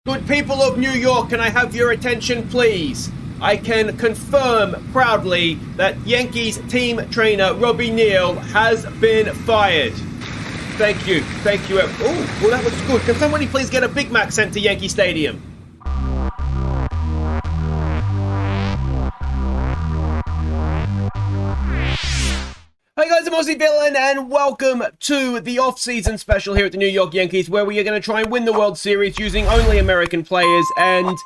Good people of New York, can I have your attention, please? I can confirm proudly that Yankees team trainer Robbie Neal has been fired. Thank you. Thank you. Oh, well, that looks good. Can somebody please get a Big Mac sent to Yankee Stadium? Hey guys, I'm Aussie Villain, and welcome to the off-season special here at the New York Yankees, where we are going to try and win the World Series using only American players. And,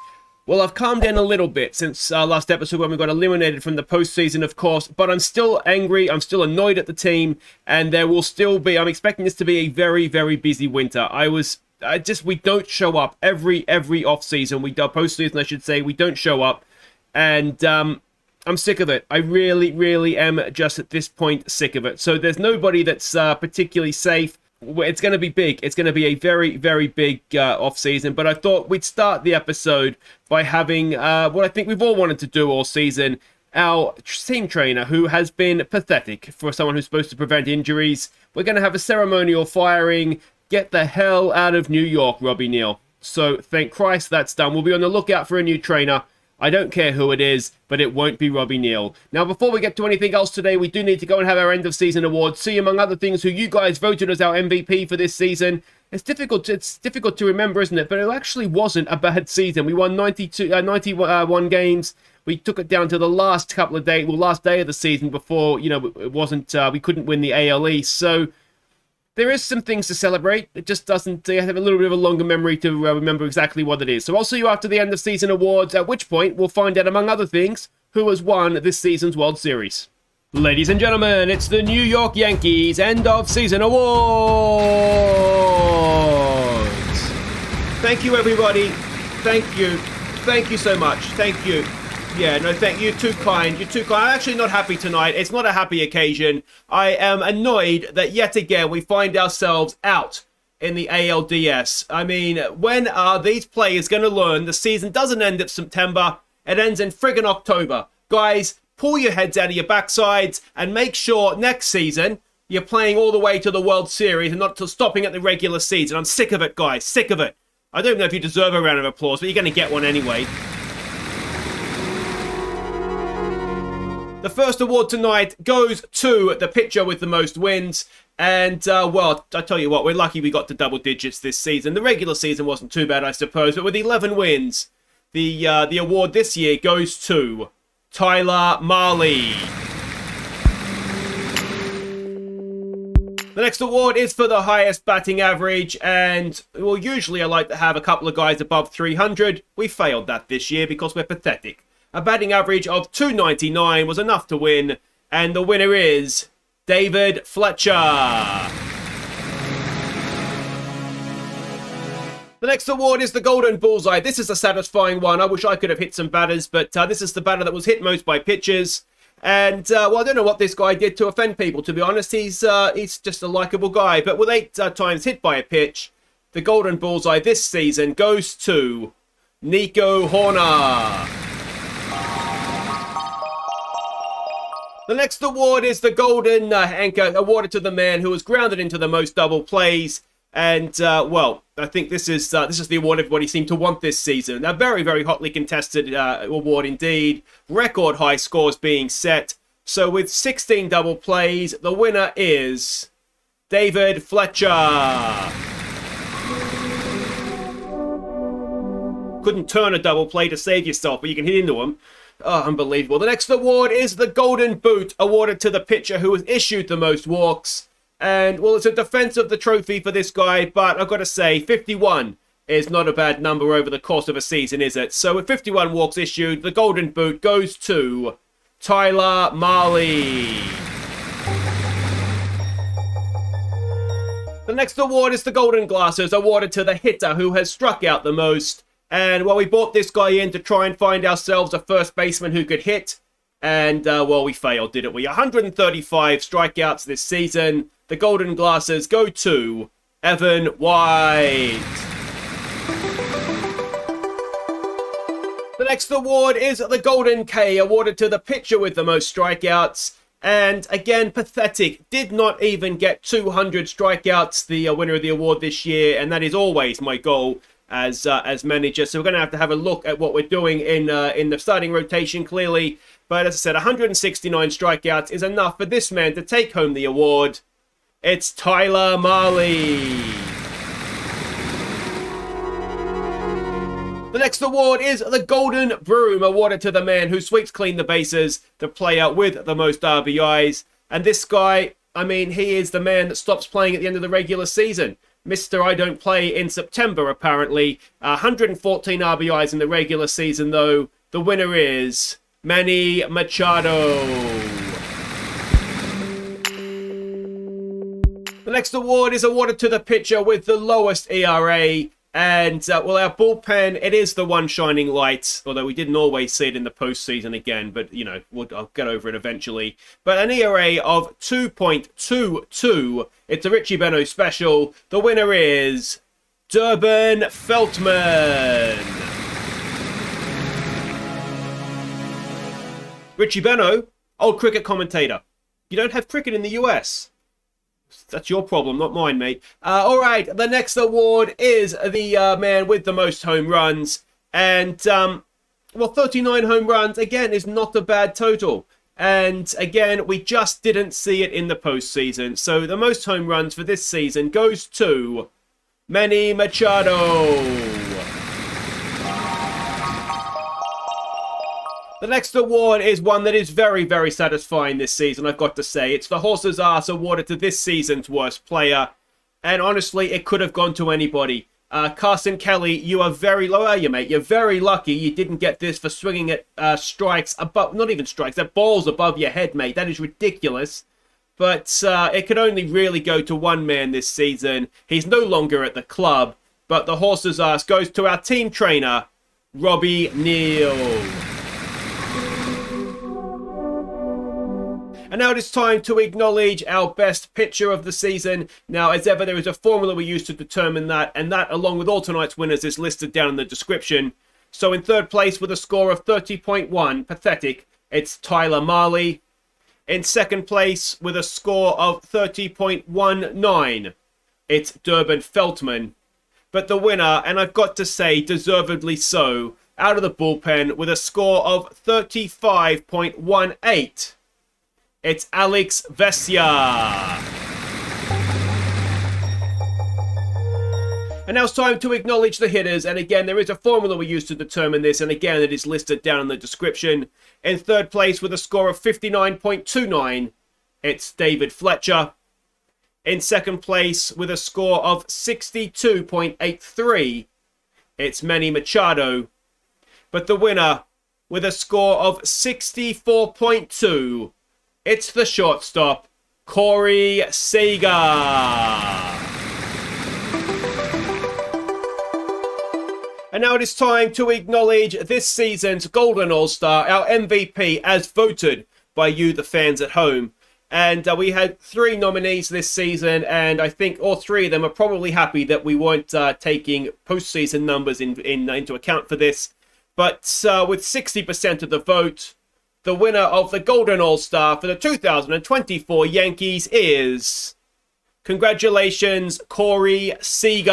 well, I've calmed down a little bit since last episode when we got eliminated from the postseason, of course, but I'm still angry, I'm still annoyed at the team, and there will still be, I'm expecting this to be a very, very busy winter. We don't show up every off-season, postseason, I should say, we don't show up, and, I'm sick of it. I really, really am just at this point sick of it. So there's nobody that's particularly safe. It's going to be big. It's going to be a very, very big off-season. But I thought we'd start the episode by having what I think we've all wanted to do all season. Our team trainer, who has been pathetic for someone who's supposed to prevent injuries. We're going to have a ceremonial firing. Get the hell out of New York, Robbie Neal. So thank Christ that's done. We'll be on the lookout for a new trainer. I don't care who it is, but it won't be Robbie Neal. Now, before we get to anything else today, we do need to go and have our end-of-season awards. See, among other things, who you guys voted as our MVP for this season. It's difficult to remember, isn't it? But it actually wasn't a bad season. We won 91 games. We took it down to the last couple of days, last day of the season before, it wasn't, we couldn't win the AL East. So there is some things to celebrate. It just doesn't. You have a little bit of a longer memory to remember exactly what it is. So I'll see you after the end of season awards, at which point we'll find out, among other things, who has won this season's World Series. Ladies and gentlemen, it's the New York Yankees end of season awards. Thank you, everybody. Thank you. Thank you so much. Thank you. Yeah, no, thank you. You're too kind. You're too kind. I'm actually not happy tonight. It's not a happy occasion. I am annoyed that yet again we find ourselves out in the ALDS. I mean, when are these players going to learn the season doesn't end in September? It ends in friggin' October. Guys, pull your heads out of your backsides and make sure next season you're playing all the way to the World Series and not stopping at the regular season. I'm sick of it, guys. Sick of it. I don't know if you deserve a round of applause, but you're going to get one anyway. The first award tonight goes to the pitcher with the most wins. And, well, I tell you what, we're lucky we got to double digits this season. The regular season wasn't too bad, I suppose. But with 11 wins, the award this year goes to Tyler Mahle. The next award is for the highest batting average. And, well, usually I like to have a couple of guys above 300. We failed that this year because we're pathetic. A batting average of .299 was enough to win, and the winner is David Fletcher. The next award is the Golden Bullseye. This is a satisfying one. I wish I could have hit some batters, but this is the batter that was hit most by pitchers. And, well, I don't know what this guy did to offend people, to be honest. He's just a likable guy. But with 8 times hit by a pitch, the Golden Bullseye this season goes to Nico Hoerner. The next award is the Golden Anchor, awarded to the man who was grounded into the most double plays. And, well, I think this is the award everybody seemed to want this season. A very, very hotly contested award indeed. Record high scores being set. So with 16 double plays, the winner is David Fletcher. Couldn't turn a double play to save yourself, but you can hit into them. Oh, unbelievable. The next award is the Golden Boot, awarded to the pitcher who has issued the most walks. And, well, it's a defense of the trophy for this guy, but I've got to say, 51 is not a bad number over the course of a season, is it? So with 51 walks issued, the Golden Boot goes to Tyler Mahle. The next award is the Golden Glasses, awarded to the hitter who has struck out the most. And, well, we brought this guy in to try and find ourselves a first baseman who could hit. And, well, we failed, didn't we? 135 strikeouts this season. The Golden Glasses go to Evan White. The next award is the Golden K, awarded to the pitcher with the most strikeouts. And again, pathetic. Did not even get 200 strikeouts, the winner of the award this year. And that is always my goal. as manager. So we're going to have a look at what we're doing in the starting rotation, clearly. But as I said, 169 strikeouts is enough for this man to take home the award. It's Tyler Mahle. The next award is the Golden Broom, awarded to the man who sweeps clean the bases, the player with the most RBIs. And this guy, I mean, he is the man that stops playing at the end of the regular season. Mr. I don't play in September, apparently. 114 RBIs in the regular season, though. The winner is Manny Machado. The next award is awarded to the pitcher with the lowest ERA. And, well, our bullpen, it is the one shining light, although we didn't always see it in the postseason again, but, you know, I'll get over it eventually. But an ERA of 2.22. It's a Richie Beno special. The winner is Durbin Feltman. Richie Beno, old cricket commentator. You don't have cricket in the US. That's your problem, not mine, mate. All right, the next award is the man with the most home runs. And, well, 39 home runs, again, is not a bad total. And, again, we just didn't see it in the postseason. So the most home runs for this season goes to Manny Machado. The next award is one that is very, very satisfying this season, I've got to say. It's the Horse's Ass awarded to this season's worst player. And honestly, it could have gone to anybody. Carson Kelly, you are very low, are you, mate? You're very lucky you didn't get this for swinging at strikes above, not even strikes, that balls above your head, mate. That is ridiculous. But it could only really go to one man this season. He's no longer at the club. But the Horse's Ass goes to our team trainer, Robbie Neal. And now it is time to acknowledge our best pitcher of the season. Now, as ever, there is a formula we use to determine that, and that, along with all tonight's winners, is listed down in the description. So in third place with a score of 30.1, pathetic, it's Tyler Mahle. In second place with a score of 30.19, it's Durbin Feltman. But the winner, and I've got to say, deservedly so, out of the bullpen with a score of 35.18, it's Alex Vesia. And now it's time to acknowledge the hitters. And again, there is a formula we use to determine this. And again, it is listed down in the description. In third place with a score of 59.29, it's David Fletcher. In second place with a score of 62.83, it's Manny Machado. But the winner with a score of 64.2, it's the shortstop, Corey Seager. And now it is time to acknowledge this season's Golden All-Star, our MVP, as voted by you, the fans at home. And we had 3 nominees this season, and I think all 3 of them are probably happy that we weren't taking postseason numbers into account for this. But with 60% of the vote, the winner of the Golden All-Star for the 2024 Yankees is, congratulations, Corey Seager.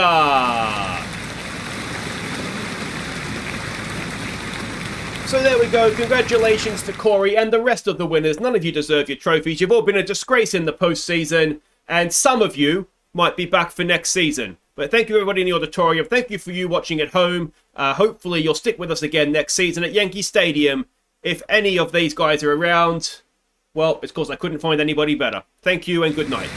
So there we go. Congratulations to Corey and the rest of the winners. None of you deserve your trophies. You've all been a disgrace in the postseason, and some of you might be back for next season. But thank you, everybody in the auditorium. Thank you for you watching at home. Hopefully you'll stick with us again next season at Yankee Stadium. If any of these guys are around, well, it's because I couldn't find anybody better. Thank you and good night.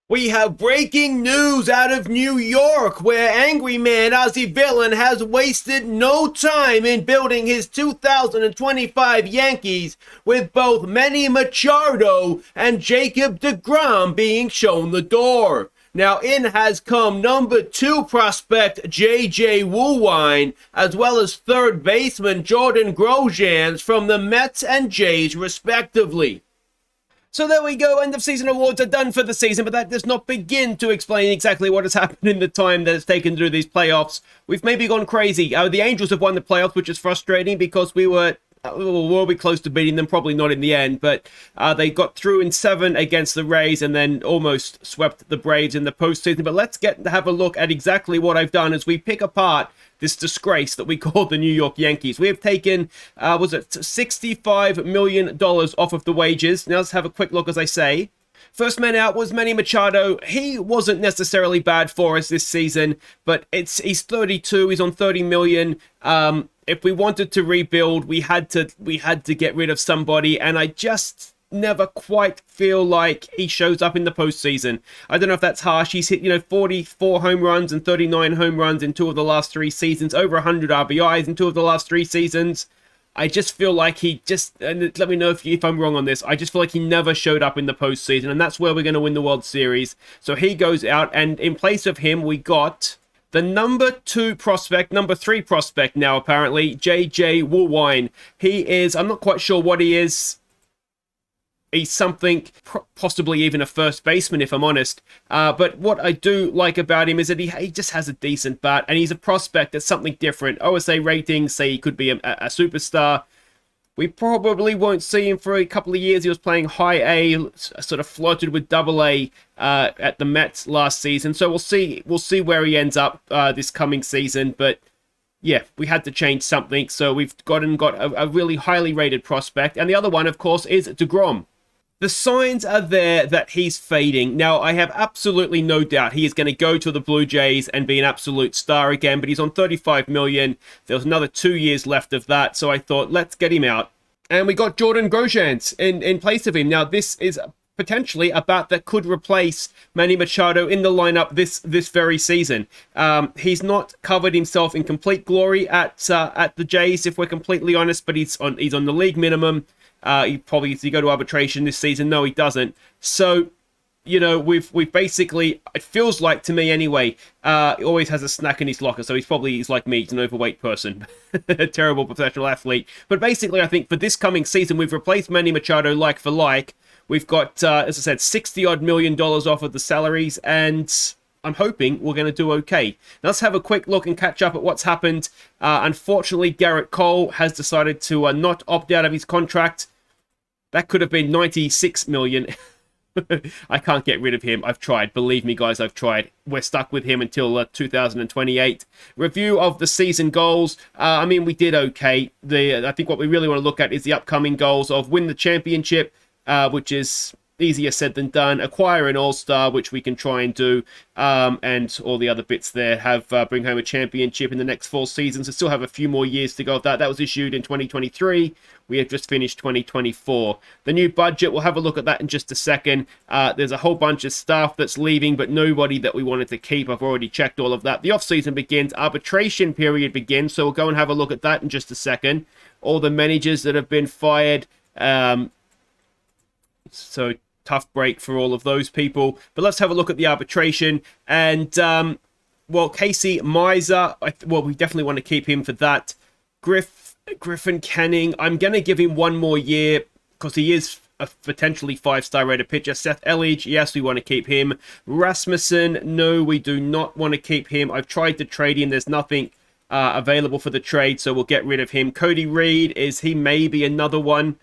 We have breaking news out of New York, where angry man Aussie Villain has wasted no time in building his 2025 Yankees, with both Manny Machado and Jacob deGrom being shown the door. Now, in has come number 2 prospect J.J. Woowine, as well as third baseman Jordan Grosjean from the Mets and Jays, respectively. So there we go, end of season awards are done for the season, but that does not begin to explain exactly what has happened in the time that it's taken to do these playoffs. We've maybe gone crazy. The Angels have won the playoffs, which is frustrating because we were were we close to beating them? Probably not in the end, but they got through in 7 against the Rays and then almost swept the Braves in the postseason. But let's have a look at exactly what I've done as we pick apart this disgrace that we call the New York Yankees. We have taken, was it $65 million off of the wages. Now let's have a quick look, as I say. First man out was Manny Machado. He wasn't necessarily bad for us this season, but he's 32. He's on 30 million. If we wanted to rebuild, we had to get rid of somebody, and I just never quite feel like he shows up in the postseason. I don't know if that's harsh. He's hit 44 home runs and 39 home runs in 2 of the last 3 seasons, over 100 RBIs in 2 of the last 3 seasons. I just feel like he just, and let me know if I'm wrong on this, I just feel like he never showed up in the postseason, and that's where we're going to win the World Series. So he goes out, and in place of him, we got the number 3 prospect now, apparently, J.J. Woolwine. He is, I'm not quite sure what he is. He's something, possibly even a first baseman, if I'm honest. But what I do like about him is that he just has a decent bat, and he's a prospect that's something different. OSA ratings say he could be a superstar. We probably won't see him for a couple of years. He was playing high A, sort of flirted with double A at the Mets last season. So we'll see where he ends up this coming season. But yeah, we had to change something. So we've got a really highly rated prospect. And the other one, of course, is DeGrom. The signs are there that he's fading. Now, I have absolutely no doubt he is going to go to the Blue Jays and be an absolute star again, but he's on 35 million. There was another 2 years left of that, so I thought, let's get him out. And we got Jordan Grosjean in place of him. Now, this is potentially a bat that could replace Manny Machado in the lineup this very season. He's not covered himself in complete glory at the Jays, if we're completely honest, but he's on the league minimum. He probably needs to go to arbitration this season. No, he doesn't. So, we've basically, it feels like to me anyway, he always has a snack in his locker. So he's like me, he's an overweight person, a terrible professional athlete. But basically, I think for this coming season, we've replaced Manny Machado like for like. We've got, as I said, $60 million off of the salaries, and I'm hoping we're going to do okay. Now let's have a quick look and catch up at what's happened. Unfortunately, Garrett Cole has decided to not opt out of his contract. That could have been $96 million. I can't get rid of him. I've tried. Believe me, guys, I've tried. We're stuck with him until 2028. Review of the season goals. We did okay. I think what we really want to look at is the upcoming goals of win the championship, which is easier said than done. Acquire an all-star, which we can try and do, and all the other bits there. Have bring home a championship in the next 4 seasons. We still have a few more years to go of that. That was issued in 2023. We have just finished 2024. The new budget, we'll have a look at that in just a second. There's a whole bunch of staff that's leaving, but nobody that we wanted to keep. I've already checked all of that. The offseason begins. Arbitration period begins, so we'll go and have a look at that in just a second. All the managers that have been fired. So tough break for all of those people. But let's have a look at the arbitration. And, Casey Mizer, we definitely want to keep him for that. Griffin Canning, I'm going to give him 1 more year because he is a potentially 5-star rated pitcher. Seth Elledge, yes, we want to keep him. Rasmussen, no, we do not want to keep him. I've tried to trade him. There's nothing available for the trade, so we'll get rid of him. Cody Reed, he maybe another one?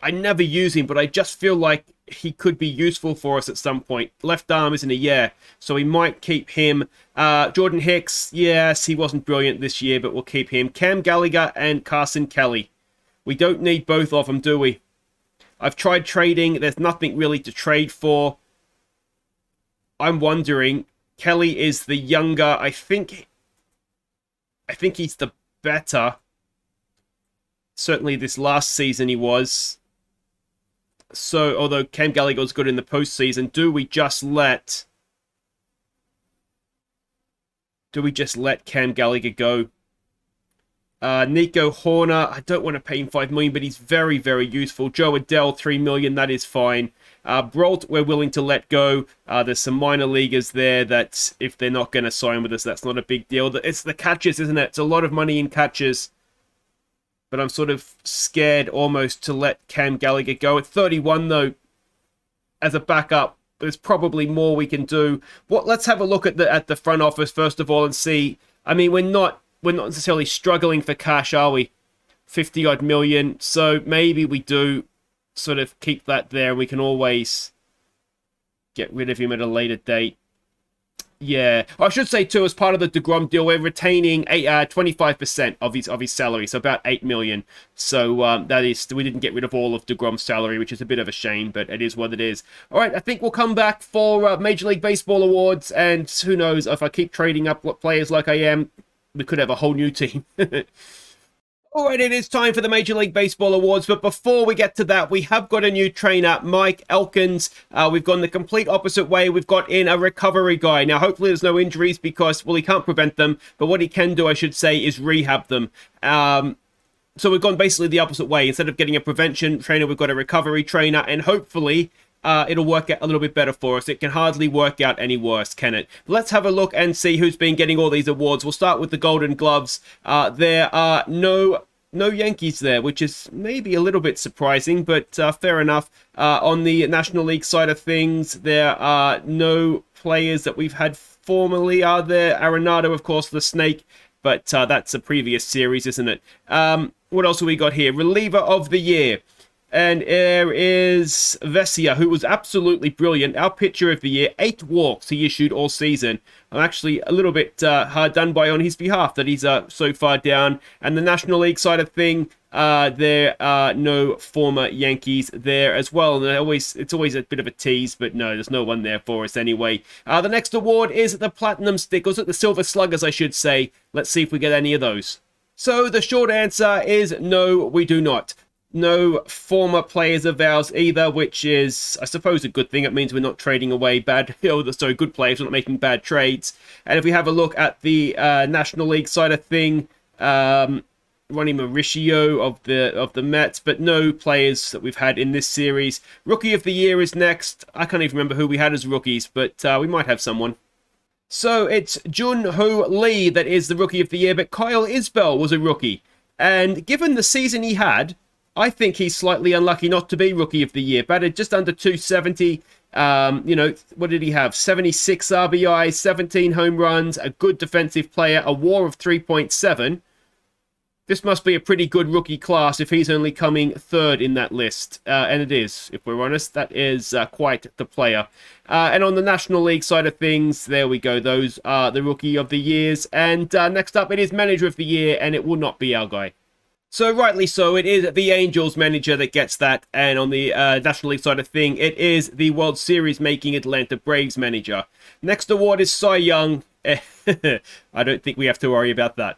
I never use him, but I just feel like he could be useful for us at some point. Left arm isn't a year, so we might keep him. Jordan Hicks, yes, he wasn't brilliant this year, but we'll keep him. Cam Gallagher and Carson Kelly. We don't need both of them, do we? I've tried trading. There's nothing really to trade for. I'm wondering. Kelly is the younger. I think he's the better. Certainly this last season he was. So, although Cam Gallagher was good in the postseason, do we just let Cam Gallagher go? Nico Hoerner, I don't want to pay him $5 million, but he's very, very useful. Joe Adele, $3 million, that is fine. Brault, we're willing to let go. There's some minor leaguers there that if they're not going to sign with us, that's not a big deal. It's the catchers, isn't it? It's a lot of money in catchers. But I'm sort of scared almost to let Cam Gallagher go. At 31, though, as a backup, there's probably more we can do. Let's have a look at the front office, first of all, and see. We're not we're not necessarily struggling for cash, are we? 50 odd million. So maybe we do sort of keep that there. We can always get rid of him at a later date. Yeah, I should say too, as part of the DeGrom deal, we're retaining 25% of his salary, so about 8 million. So that is, we didn't get rid of all of DeGrom's salary, which is a bit of a shame, but it is what it is. All right, I think we'll come back for Major League Baseball awards, and who knows, if I keep trading up players like I am, we could have a whole new team. All right, it is time for the Major League Baseball Awards, but before we get to that, we have got a new trainer, Mike Elkins. We've gone the complete opposite way. We've got in a recovery guy. Now, hopefully there's no injuries because, well, he can't prevent them, but what he can do, I should say, is rehab them. So we've gone basically the opposite way. Instead of getting a prevention trainer, we've got a recovery trainer, and hopefully it'll work out a little bit better for us. It can hardly work out any worse, can it? Let's have a look and see who's been getting all these awards. We'll start with the Golden Gloves. There are no Yankees there, which is maybe a little bit surprising, but fair enough. On the National League side of things, there are no players that we've had formerly, are there? Arenado, of course, the Snake, but that's a previous series, isn't it? What else have we got here? Reliever of the Year. And there is Vesia, who was absolutely brilliant. Our pitcher of the year, 8 walks he issued all season. I'm actually a little bit hard done by on his behalf that he's so far down. And the National League side of thing, there are no former Yankees there as well. And it's always a bit of a tease, but no, there's no one there for us anyway. The next award is the Platinum Stickers, the Silver Sluggers, I should say. Let's see if we get any of those. So the short answer is no, we do not. No former players of ours either, which is, I suppose, a good thing. It means we're not trading away good players. We're not making bad trades. And if we have a look at the National League side of thing, Ronnie Mauricio of the Mets, but no players that we've had in this series. Rookie of the Year is next. I can't even remember who we had as rookies, but we might have someone. So it's Jun-Ho Lee that is the Rookie of the Year, but Kyle Isbell was a rookie. And given the season he had, I think he's slightly unlucky not to be Rookie of the Year. Batted just under 270. What did he have? 76 RBIs, 17 home runs, a good defensive player, a WAR of 3.7. This must be a pretty good rookie class if he's only coming third in that list. And it is, if we're honest. That is quite the player. And on the National League side of things, there we go. Those are the Rookie of the Years. And next up, it is Manager of the Year, and it will not be our guy. So rightly so, it is the Angels manager that gets that, and on the National League side of thing, it is the World Series making Atlanta Braves manager. Next award is Cy Young. I don't think we have to worry about that.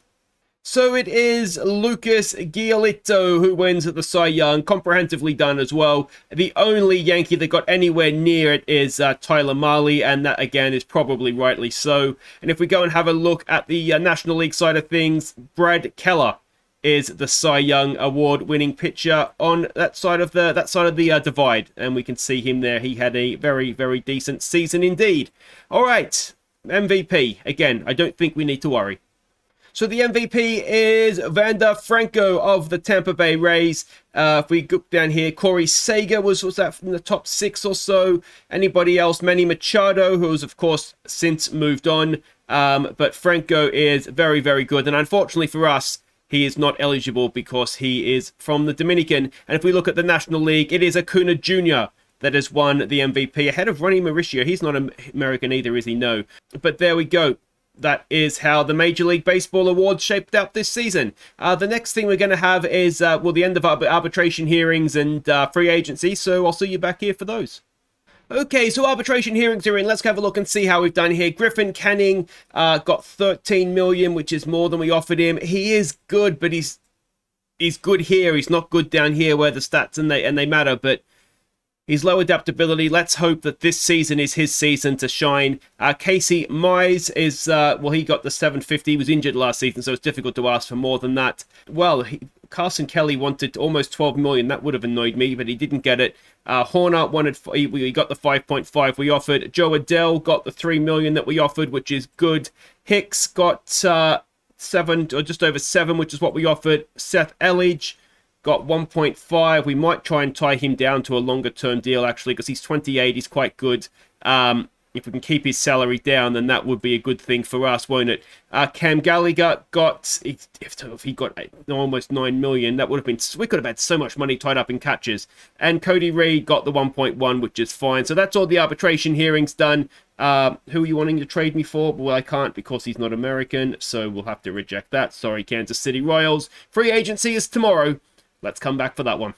So it is Lucas Giolito who wins at the Cy Young, comprehensively done as well. The only Yankee that got anywhere near it is Tyler Mahle, and that again is probably rightly so. And if we go and have a look at the National League side of things, Brad Keller is the Cy Young award-winning pitcher on that side of the divide, and we can see him there. He had a very, very decent season indeed. All right, MVP. Again, I don't think we need to worry. So the MVP is Vander Franco of the Tampa Bay Rays. If we go down here, Corey Seager was that from the top 6 or so. Anybody else? Manny Machado, who has, of course, since moved on. But Franco is very, very good. And unfortunately for us, he is not eligible because he is from the Dominican. And if we look at the National League, it is Acuna Jr. that has won the MVP ahead of Ronnie Mauricio. He's not American either, is he? No. But there we go. That is how the Major League Baseball Awards shaped out this season. The next thing we're going to have is, the end of arbitration hearings and free agency. So I'll see you back here for those. Okay, so arbitration hearings are in. Let's have a look and see how we've done here. Griffin Canning got 13 million, which is more than we offered him. He is good, but he's good here. He's not good down here where the stats and they matter, but he's low adaptability. Let's hope that this season is his season to shine. Casey Mize is, he got the 750. He was injured last season, so it's difficult to ask for more than that. Well, Carson Kelly wanted almost 12 million. That would have annoyed me, but he didn't get it. Hoerner we got the 5.5 we offered. Joe Adell got the 3 million that we offered, which is good. Hicks got 7 or just over 7, which is what we offered. Seth Elledge got 1.5. We might try and tie him down to a longer term deal, actually, because he's 28. He's quite good. if we can keep his salary down, then that would be a good thing for us, won't it? Cam Gallagher got, if he got almost 9 million, that would have been, we could have had so much money tied up in catches. And Cody Reed got the 1.1, which is fine. So that's all the arbitration hearings done. Who are you wanting to trade me for? Well, I can't because he's not American, so we'll have to reject that. Sorry, Kansas City Royals. Free agency is tomorrow. Let's come back for that one.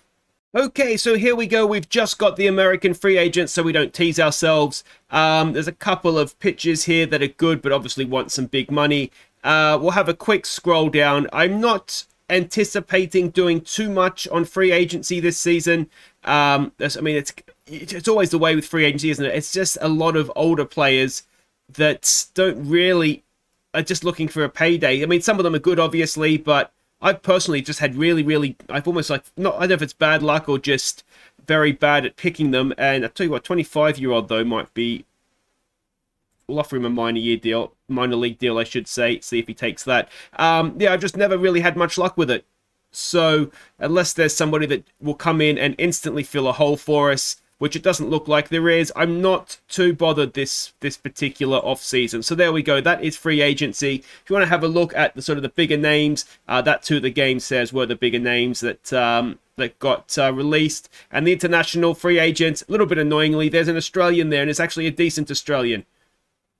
Okay, so here we go. We've just got the American free agents, so we don't tease ourselves. There's a couple of pitches here that are good, but obviously want some big money. We'll have a quick scroll down. I'm not anticipating doing too much on free agency this season. I mean, it's always the way with free agency, isn't it? It's just a lot of older players that don't really are just looking for a payday. I mean, some of them are good, obviously, but I've personally just had I've almost like, I don't know if it's bad luck or just very bad at picking them. And I'll tell you what, 25-year-old though might be, we'll offer him a minor league deal, I should say, see if he takes that. Yeah, I've just never really had much luck with it. So unless there's somebody that will come in and instantly fill a hole for us, which it doesn't look like there is, I'm not too bothered this particular off-season. So there we go. That is free agency. If you want to have a look at the sort of the bigger names, that's who the game says were the bigger names that got released. And the international free agents, a little bit annoyingly, there's an Australian there, and it's actually a decent Australian.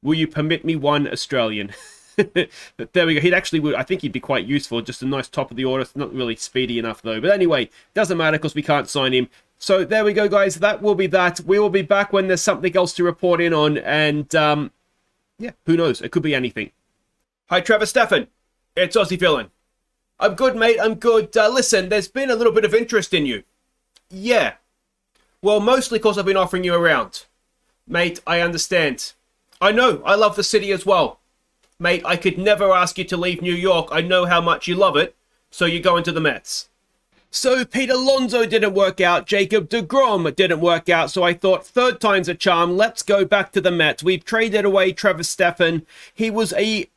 Will you permit me one Australian? But there we go. I think he'd be quite useful. Just a nice top of the order. Not really speedy enough, though. But anyway, doesn't matter because we can't sign him. So there we go, guys. That will be that. We will be back when there's something else to report in on. And, yeah, who knows? It could be anything. Hi, Trevor Stefan. It's Aussie Villain. I'm good, mate. I'm good. Listen, there's been a little bit of interest in you. Yeah. Well, mostly because I've been offering you around. Mate, I understand. I know. I love the city as well. Mate, I could never ask you to leave New York. I know how much you love it. So you're going to the Mets. So Pete Alonso didn't work out. Jacob deGrom didn't work out. So I thought, third time's a charm. Let's go back to the Mets. We've traded away Trevor Stefan. He was a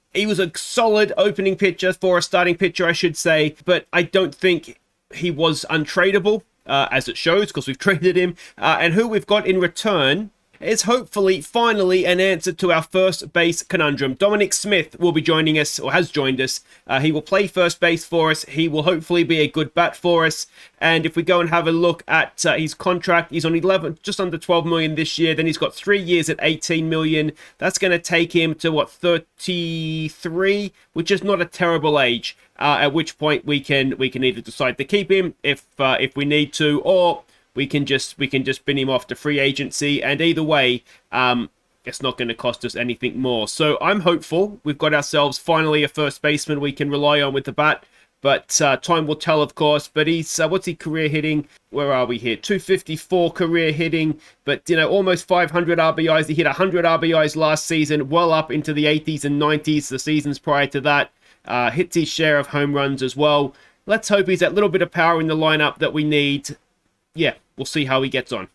solid opening pitcher for a starting pitcher, I should say. But I don't think he was untradeable, as it shows, because we've traded him. And who we've got in return is hopefully finally an answer to our first base conundrum. Dominic Smith will be joining us, or has joined us. He will play first base for us. He will hopefully be a good bat for us. And if we go and have a look at his contract, he's on 11, just under 12 million this year. Then he's got 3 years at 18 million. That's going to take him to what, 33, which is not a terrible age. At which point we can either decide to keep him if we need to, or we can just bin him off to free agency, and either way, it's not going to cost us anything more. So I'm hopeful. We've got ourselves finally a first baseman we can rely on with the bat, but time will tell, of course. But he's what's he career hitting? Where are we here? 254 career hitting, but almost 500 RBIs. He hit 100 RBIs last season, well up into the 80s and 90s the seasons prior to that. Hits his share of home runs as well. Let's hope he's that little bit of power in the lineup that we need. Yeah, we'll see how he gets on.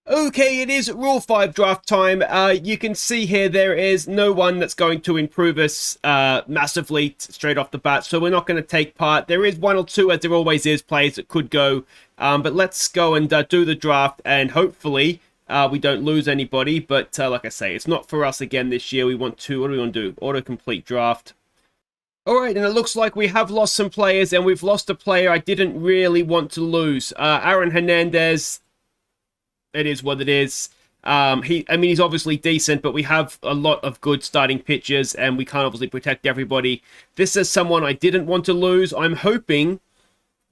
Okay, it is Rule 5 draft time. You can see here there is no one that's going to improve us massively straight off the bat, so we're not going to take part. There is one or two, as there always is, players that could go. But let's go and do the draft, and hopefully we don't lose anybody. But like I say, it's not for us again this year. What do we want to do? Auto-complete draft. Alright, and it looks like we have lost some players, and we've lost a player I didn't really want to lose. Aaron Hernandez, it is what it is. He's obviously decent, but we have a lot of good starting pitchers, and we can't obviously protect everybody. This is someone I didn't want to lose. I'm hoping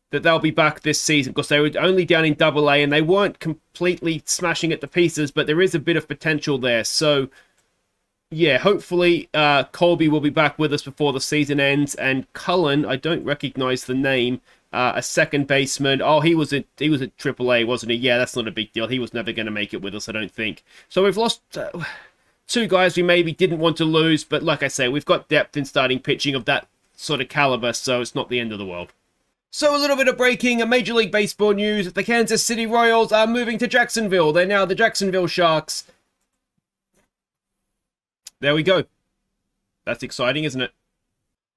that they'll be back this season, because they were only down in Double-A, and they weren't completely smashing it to pieces, but there is a bit of potential there, so yeah, hopefully Colby will be back with us before the season ends. And Cullen, I don't recognize the name, a second baseman. Oh, he was at AAA, wasn't he? Yeah, that's not a big deal. He was never going to make it with us, I don't think. So we've lost two guys we maybe didn't want to lose, but like I say, we've got depth in starting pitching of that sort of caliber, so it's not the end of the world. So a little bit of breaking Major League Baseball news. The Kansas City Royals are moving to Jacksonville. They're now the Jacksonville Sharks. There we go. That's exciting, isn't it?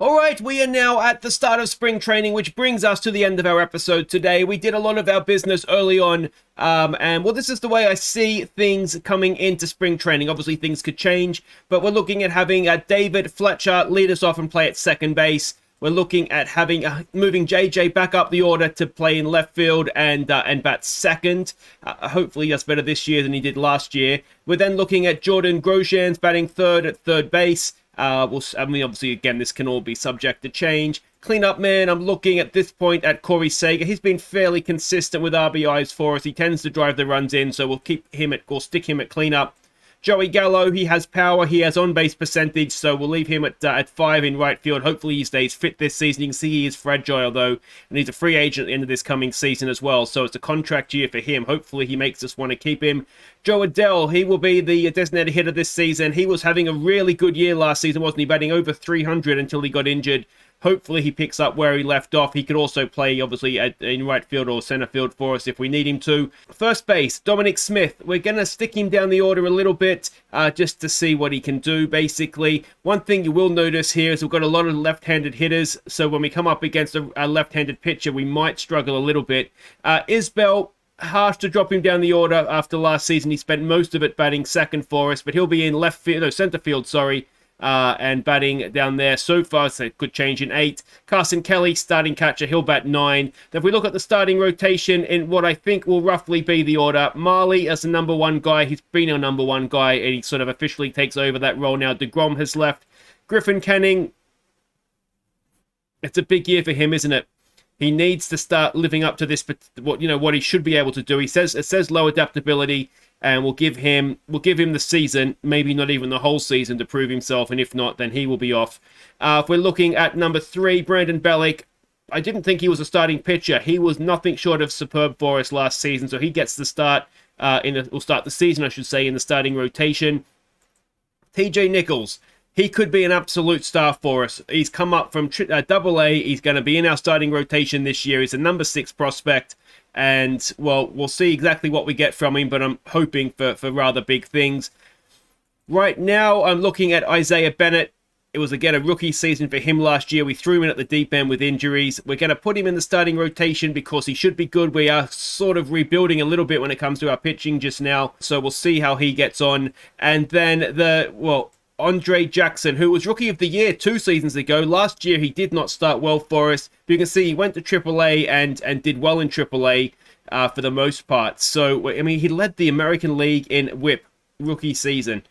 All right, we are now at the start of spring training, which brings us to the end of our episode today. We did a lot of our business early on, and well, this is the way I see things coming into spring training. Obviously, things could change, but we're looking at having David Fletcher lead us off and play at second base. We're looking at having moving JJ back up the order to play in left field and bat second. Hopefully, he does better this year than he did last year. We're then looking at Jordan Grosjean's batting third at third base. Obviously, again, this can all be subject to change. Cleanup man, I'm looking at this point at Corey Seager. He's been fairly consistent with RBIs for us. He tends to drive the runs in, so we'll keep him stick him at cleanup. Joey Gallo, he has power, he has on-base percentage, so we'll leave him at 5 in right field. Hopefully he stays fit this season. You can see he is fragile, though, and he's a free agent at the end of this coming season as well, so it's a contract year for him. Hopefully he makes us want to keep him. Joe Adell, he will be the designated hitter this season. He was having a really good year last season, wasn't he? Batting over 300 until he got injured. Hopefully he picks up where he left off. He could also play, obviously, in right field or center field for us if we need him to. First base, Dominic Smith. We're going to stick him down the order a little bit just to see what he can do, basically. One thing you will notice here is we've got a lot of left-handed hitters, so when we come up against a left-handed pitcher, we might struggle a little bit. Isbell, harsh to drop him down the order after last season. He spent most of it batting second for us, but he'll be in center field, and batting down there so far, so it could change in 8. Carson Kelly, starting catcher, he'll bat 9. Then if we look at the starting rotation in what I think will roughly be the order, Mahle as the number 1 guy. He's been our number 1 guy, and he sort of officially takes over that role now. DeGrom has left. Griffin Canning, it's a big year for him, isn't it? He needs to start living up to this, what he should be able to do. It says low adaptability, and we'll give him the season, maybe not even the whole season, to prove himself. And if not, then he will be off. If we're looking at number 3, Brandon Bellick, I didn't think he was a starting pitcher. He was nothing short of superb for us last season, so he gets the start. Will start the season, I should say, in the starting rotation. TJ Nichols. He could be an absolute star for us. He's come up from AA. He's going to be in our starting rotation this year. He's a number 6 prospect. And, well, we'll see exactly what we get from him, but I'm hoping for rather big things. Right now, I'm looking at Isaiah Bennett. It was, again, a rookie season for him last year. We threw him in at the deep end with injuries. We're going to put him in the starting rotation because he should be good. We are sort of rebuilding a little bit when it comes to our pitching just now. So we'll see how he gets on. And then Andre Jackson, who was Rookie of the Year 2 seasons ago. Last year, he did not start well for us. But you can see he went to AAA and did well in AAA for the most part. So, I mean, he led the American League in WHIP rookie season.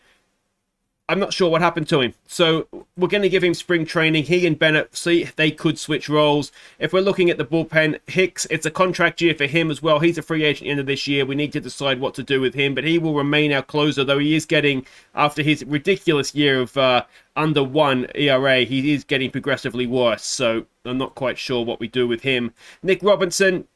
I'm not sure what happened to him. So we're going to give him spring training. He and Bennett, see if they could switch roles. If we're looking at the bullpen, Hicks, it's a contract year for him as well. He's a free agent at the end of this year. We need to decide what to do with him, but he will remain our closer, though he is getting, after his ridiculous year of under 1 ERA, he is getting progressively worse. So I'm not quite sure what we do with him. Nick Robinson,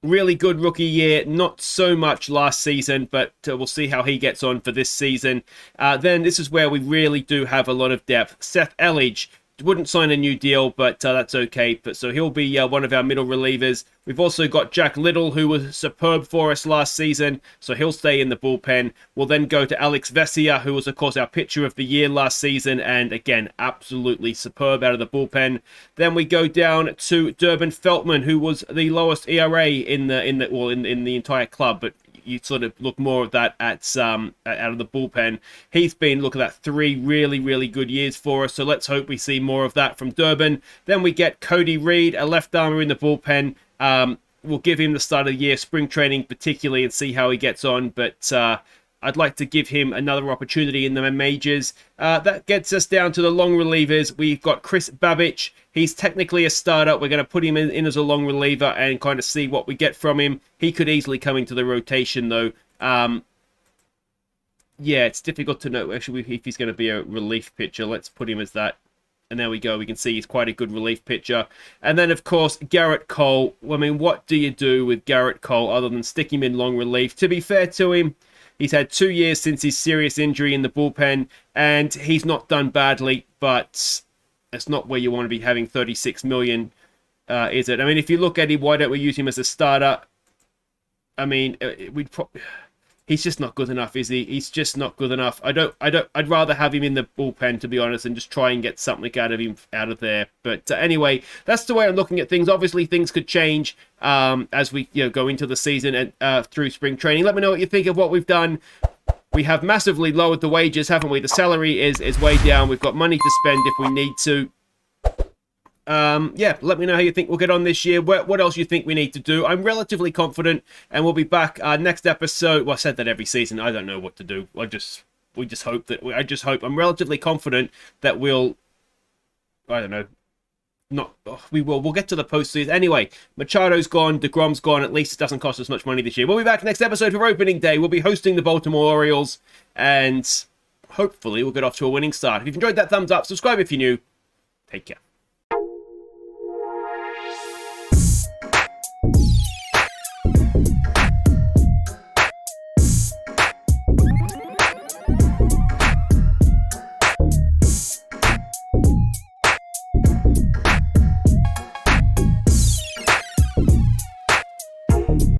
really good rookie year, not so much last season, but we'll see how he gets on for this season. Then this is where we really do have a lot of depth. Seth Elledge wouldn't sign a new deal, but that's okay. But so he'll be one of our middle relievers. We've also got Jack Little, who was superb for us last season, so he'll stay in the bullpen. We'll then go to Alex Vesia, who was, of course, our pitcher of the year last season, and again, absolutely superb out of the bullpen. Then we go down to Durbin Feltman, who was the lowest ERA in the entire club, but you sort of look more of that out of the bullpen. He's been, look at that, 3 really, really good years for us, so let's hope we see more of that from Durbin. Then we get Cody Reed, a left-armer in the bullpen. We'll give him the start of the year, spring training particularly, and see how he gets on, but I'd like to give him another opportunity in the majors. That gets us down to the long relievers. We've got Chris Babich. He's technically a starter. We're going to put him in as a long reliever and kind of see what we get from him. He could easily come into the rotation, though. Yeah, it's difficult to know actually if he's going to be a relief pitcher. Let's put him as that. And there we go. We can see he's quite a good relief pitcher. And then, of course, Garrett Cole. I mean, what do you do with Garrett Cole other than stick him in long relief? To be fair to him, he's had 2 years since his serious injury in the bullpen, and he's not done badly, but it's not where you want to be having $36 million, is it? I mean, if you look at him, why don't we use him as a starter? I mean, he's just not good enough, is he? He's just not good enough. I'd rather have him in the bullpen, to be honest, and just try and get something out of him out of there. But anyway, that's the way I'm looking at things. Obviously, things could change as we go into the season and through spring training. Let me know what you think of what we've done. We have massively lowered the wages, haven't we? The salary is way down. We've got money to spend if we need to. Yeah, let me know how you think we'll get on this year. What else you think we need to do? I'm relatively confident, and we'll be back next episode. Well, I said that every season. I don't know what to do. I just hope. I'm relatively confident that we'll. I don't know. We'll get to the postseason. Anyway, Machado's gone, DeGrom's gone. At least it doesn't cost us much money this year. We'll be back next episode for opening day. We'll be hosting the Baltimore Orioles, and hopefully we'll get off to a winning start. If you've enjoyed that, thumbs up, subscribe if you're new. Take care.